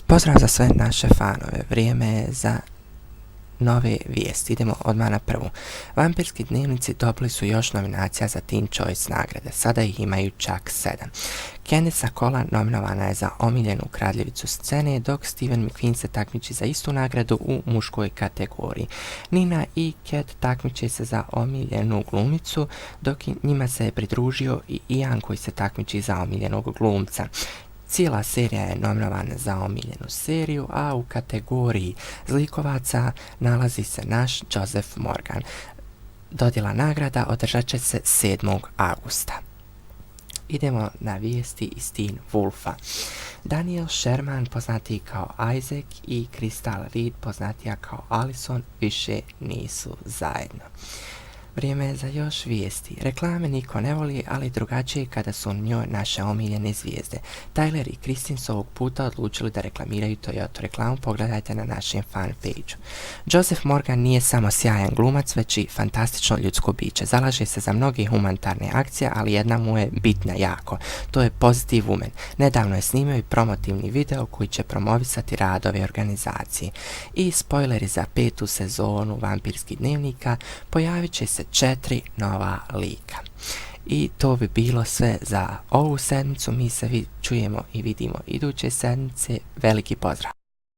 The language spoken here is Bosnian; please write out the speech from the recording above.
Pozdrav za sve naše fanove, vrijeme je za nove vijesti. Idemo odmah na prvu. Vampirski dnevnici dobili su još nominacija za Teen Choice nagrade, sada ih imaju čak 7. Candice Nicola nominovana je za omiljenu kradljivicu scene, dok Steven McQueen se takmiči za istu nagradu u muškoj kategoriji. Nina i Kat takmiče se za omiljenu glumicu, dok njima se je pridružio i Ian koji se takmiči za omiljenog glumca. Cijela serija je nominovana za omiljenu seriju, a u kategoriji zlikovaca nalazi se naš Joseph Morgan. Dodjela nagrada održat će se 7. augusta. Idemo na vijesti iz Teen Wolfa. Daniel Sherman, poznatiji kao Isaac, i Crystal Reed, poznatija kao Allison, više nisu zajedno. Vrijeme je za još vijesti. Reklame niko ne voli, ali drugačije kada su u njoj naše omiljene zvijezde. Tyler i Kristin su ovog puta odlučili da reklamiraju Toyota reklamu, pogledajte na našem fan page-u. Joseph Morgan nije samo sjajan glumac, već i fantastično ljudsko biće. Zalaže se za mnoge humanitarne akcije, ali jedna mu je bitna jako. To je Positive Woman. Nedavno je snimio i promotivni video koji će promovisati rad ove organizacije. I spoileri za 5. sezonu Vampirskih dnevnika, pojavit će se 4 nova lika. I to bi bilo sve za ovu sedmicu. Mi se čujemo i vidimo iduće sedmice. Veliki pozdrav!